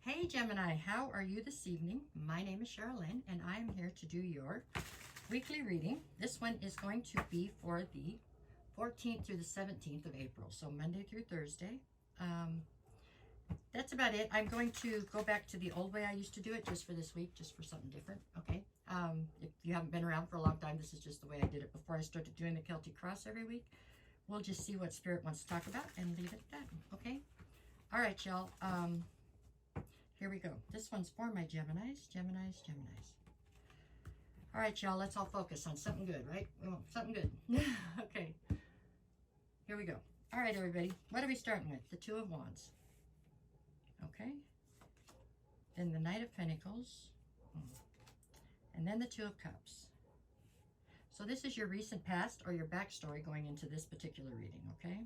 Hey Gemini, how are you this evening? My name is Sherilyn and I am here to do your weekly reading. This one is going to be for the 14th through the 17th of April, so Monday through Thursday. That's about it. I'm going to go back to the old way I used to do it just for this week, just for something different, okay? If you haven't been around for a long time, this is just the way I did it before I started doing the Celtic Cross every week. We'll just see what Spirit wants to talk about and leave it at that, okay? All right, y'all. Here we go. This one's for my Geminis. All right, y'all, let's all focus on something good, right? We want something good. Okay. Here we go. All right, everybody. What are we starting with? The Two of Wands. Okay. Then the Knight of Pentacles. And then the Two of Cups. So this is your recent past or your backstory going into this particular reading, okay?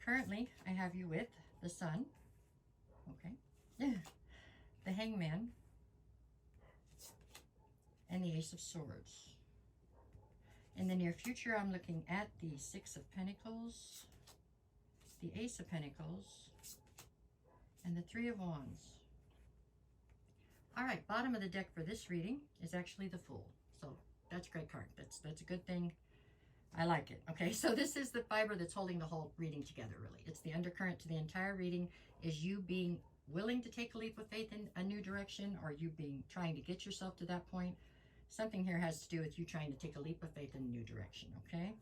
Currently, I have you with the Sun. Okay. The Hangman, and the Ace of Swords. In the near future, I'm looking at the Six of Pentacles, the Ace of Pentacles, and the Three of Wands. All right, bottom of the deck for this reading is actually the Fool. So that's a great card. That's a good thing. I like it. Okay, so this is the fiber that's holding the whole reading together, really. It's the undercurrent to the entire reading is you being willing to take a leap of faith in a new direction, or you trying to get yourself to that point. Something here has to do with you trying to take a leap of faith in a new direction, okay?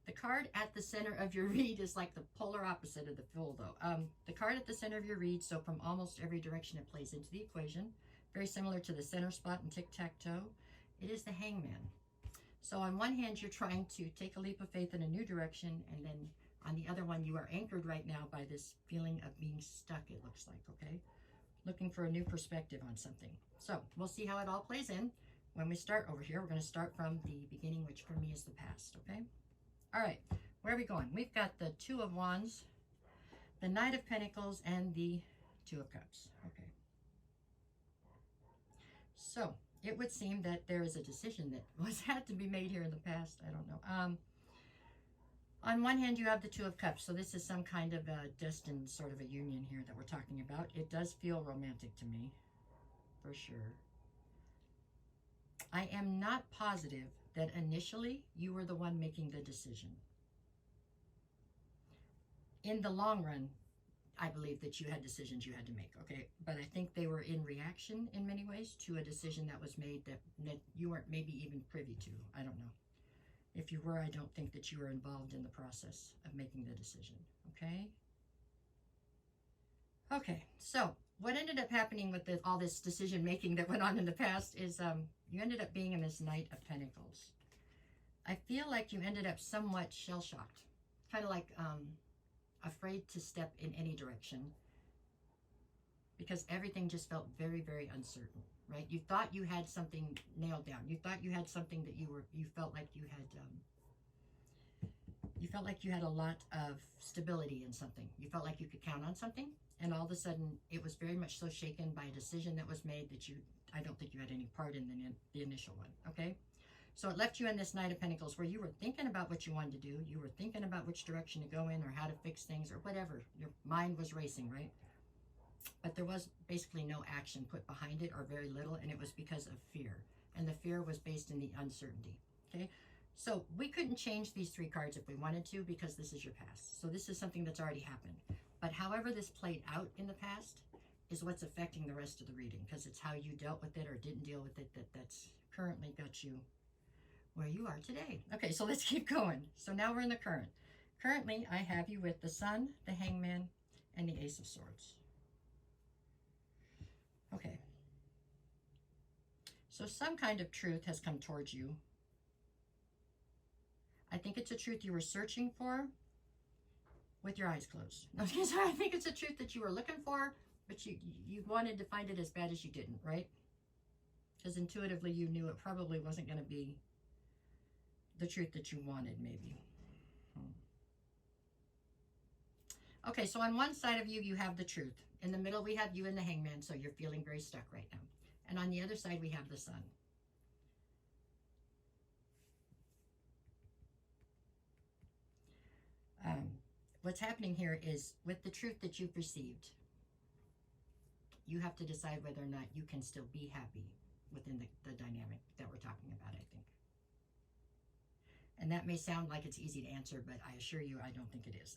The card at the center of your read is like the polar opposite of the Fool, though. The card at the center of your read, so from almost every direction it plays into the equation, very similar to the center spot in tic-tac-toe, it is the Hangman. So on one hand, you're trying to take a leap of faith in a new direction, and then on the other one, you are anchored right now by this feeling of being stuck, it looks like, okay? Looking for a new perspective on something. So we'll see how it all plays in. When we start over here, we're going to start from the beginning, which for me is the past, okay? All right, where are we going? We've got the Two of Wands, the Knight of Pentacles, and the Two of Cups, okay? So it would seem that there is a decision that had to be made here in the past. I don't know. On one hand, you have the Two of Cups. So this is some kind of a destined sort of a union here that we're talking about. It does feel romantic to me, for sure. I am not positive that initially you were the one making the decision. In the long run, I believe that you had decisions you had to make, okay? But I think they were in reaction in many ways to a decision that was made that you weren't maybe even privy to. I don't know. If you were, I don't think that you were involved in the process of making the decision, okay? Okay, so what ended up happening with all this decision making that went on in the past is you ended up being in this Knight of Pentacles. I feel like you ended up somewhat shell-shocked, kind of like afraid to step in any direction because everything just felt very, very uncertain, right? You thought you had something nailed down. You thought you had something that you felt like you had a lot of stability in something. You felt like you could count on something, and all of a sudden it was very much so shaken by a decision that was made that I don't think you had any part in the initial one, okay? So it left you in this Knight of Pentacles where you were thinking about what you wanted to do. You were thinking about which direction to go in or how to fix things or whatever. Your mind was racing, right? But there was basically no action put behind it, or very little, and it was because of fear. And the fear was based in the uncertainty, okay? So we couldn't change these three cards if we wanted to because this is your past. So this is something that's already happened. But however this played out in the past is what's affecting the rest of the reading, because it's how you dealt with it or didn't deal with it that's currently got you where you are today. Okay, so let's keep going. So now we're in the current. Currently, I have you with the Sun, the Hangman, and the Ace of Swords. Okay. So some kind of truth has come towards you. I think it's a truth you were searching for with your eyes closed. I think it's a truth that you were looking for, but you wanted to find it as bad as you didn't, right? Because intuitively you knew it probably wasn't going to be the truth that you wanted, maybe. Okay, so on one side of you, you have the truth. In the middle, we have you and the Hangman, so you're feeling very stuck right now. And on the other side, we have the Sun. What's happening here is with the truth that you've received, You have to decide whether or not you can still be happy within the dynamic that we're talking about, I think. And that may sound like it's easy to answer, but I assure you I don't think it is.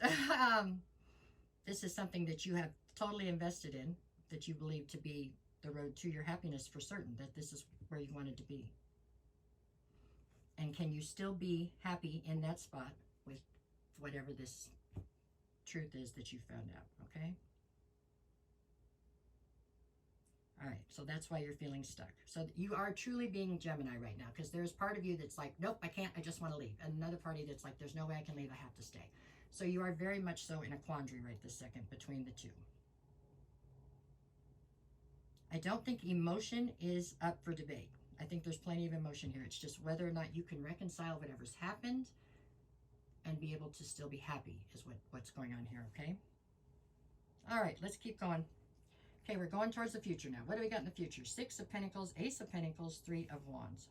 This is something that you have totally invested in, that you believe to be the road to your happiness for certain, that this is where you wanted to be. And can you still be happy in that spot with whatever this truth is that you found out, okay? All right, so that's why you're feeling stuck. So you are truly being Gemini right now, because there's part of you that's like, nope, I can't, I just want to leave. And another party that's like, there's no way I can leave, I have to stay. So you are very much so in a quandary right this second between the two. I don't think emotion is up for debate. I think there's plenty of emotion here. It's just whether or not you can reconcile whatever's happened and be able to still be happy is what's going on here, okay? All right, let's keep going. Okay, we're going towards the future now. What do we got in the future? 6 of Pentacles, Ace of Pentacles, 3 of Wands.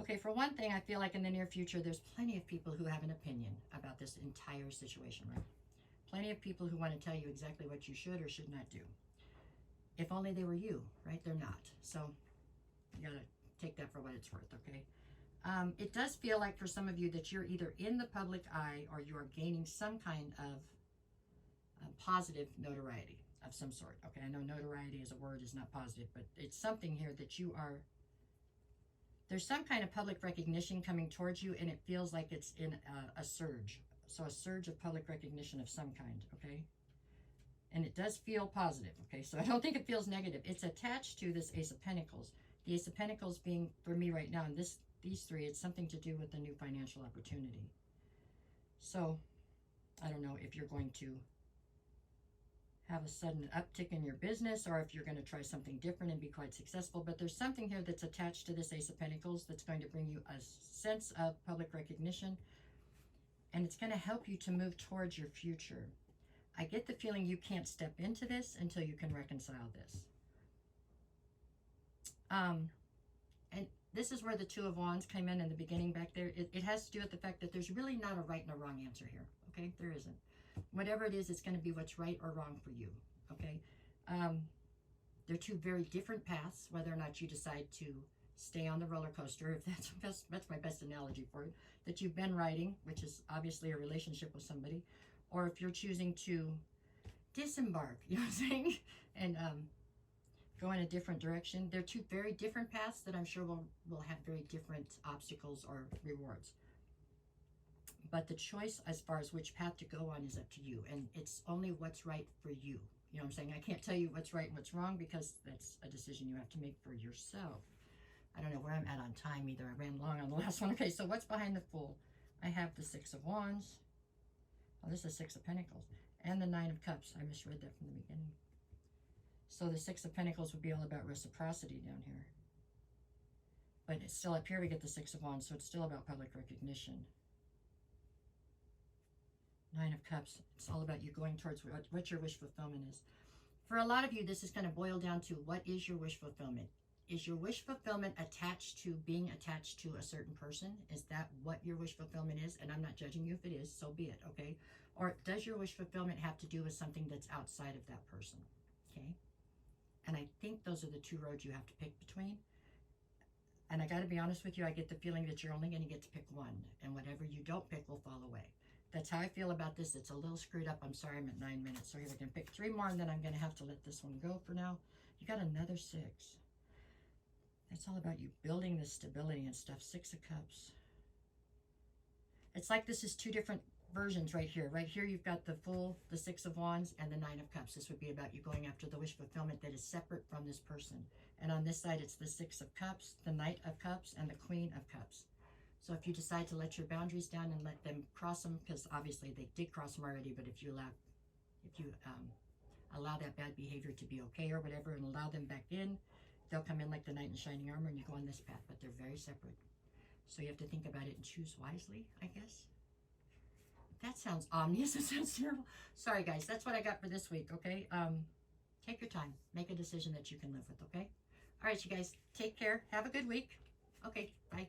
Okay, for one thing, I feel like in the near future, there's plenty of people who have an opinion about this entire situation, right? Plenty of people who want to tell you exactly what you should or should not do. If only they were you, right? They're not. So you got to take that for what it's worth, okay? It does feel like for some of you that you're either in the public eye or you are gaining some kind of positive notoriety of some sort. Okay, I know notoriety as a word is not positive, but it's something here that you are, there's some kind of public recognition coming towards you, and it feels like it's in a surge. So a surge of public recognition of some kind, okay? And it does feel positive, okay? So I don't think it feels negative. It's attached to this Ace of Pentacles. The Ace of Pentacles being, for me right now, and these three, it's something to do with a new financial opportunity. So I don't know if you're going to have a sudden uptick in your business or if you're going to try something different and be quite successful, but there's something here that's attached to this Ace of Pentacles that's going to bring you a sense of public recognition, and it's going to help you to move towards your future. I get the feeling you can't step into this until you can reconcile this. And this is where the Two of Wands came in the beginning back there. It has to do with the fact that there's really not a right and a wrong answer here, okay? There isn't. Whatever it is, it's going to be what's right or wrong for you, okay? They're two very different paths, whether or not you decide to stay on the roller coaster, if that's my best analogy for it, that you've been riding, which is obviously a relationship with somebody, or if you're choosing to disembark, you know what I'm saying, and go in a different direction. They're two very different paths that I'm sure will have very different obstacles or rewards. But the choice as far as which path to go on is up to you, and it's only what's right for you. You know what I'm saying? I can't tell you what's right and what's wrong because that's a decision you have to make for yourself. I don't know where I'm at on time either. I ran long on the last one. Okay, so what's behind the Fool? I have the Six of Wands. Oh, this is Six of Pentacles. And the Nine of Cups. I misread that from the beginning. So the Six of Pentacles would be all about reciprocity down here. But it's still up here we get the Six of Wands, so it's still about public recognition. Nine of Cups. It's all about you going towards what your wish fulfillment is. For a lot of you, this is going to boil down to what is your wish fulfillment? Is your wish fulfillment attached to being attached to a certain person? Is that what your wish fulfillment is? And I'm not judging you if it is, so be it, okay? Or does your wish fulfillment have to do with something that's outside of that person, okay? And I think those are the two roads you have to pick between. And I got to be honest with you, I get the feeling that you're only going to get to pick one, and whatever you don't pick will fall away. That's how I feel about this. It's a little screwed up. I'm sorry, I'm at 9 minutes. So here we can pick 3 more, and then I'm going to have to let this one go for now. You got another 6. It's all about you building this stability and stuff. 6 of Cups. It's like this is 2 different versions right here. Right here you've got the Fool, the 6 of Wands, and the 9 of Cups. This would be about you going after the wish fulfillment that is separate from this person. And on this side it's the 6 of Cups, the Knight of Cups, and the Queen of Cups. So if you decide to let your boundaries down and let them cross them, because obviously they did cross them already, but if you allow that bad behavior to be okay or whatever and allow them back in, they'll come in like the knight in shining armor and you go on this path, but they're very separate. So you have to think about it and choose wisely, I guess. That sounds ominous. That sounds terrible. Sorry, guys. That's what I got for this week, okay? Take your time. Make a decision that you can live with, okay? All right, you guys. Take care. Have a good week. Okay, bye.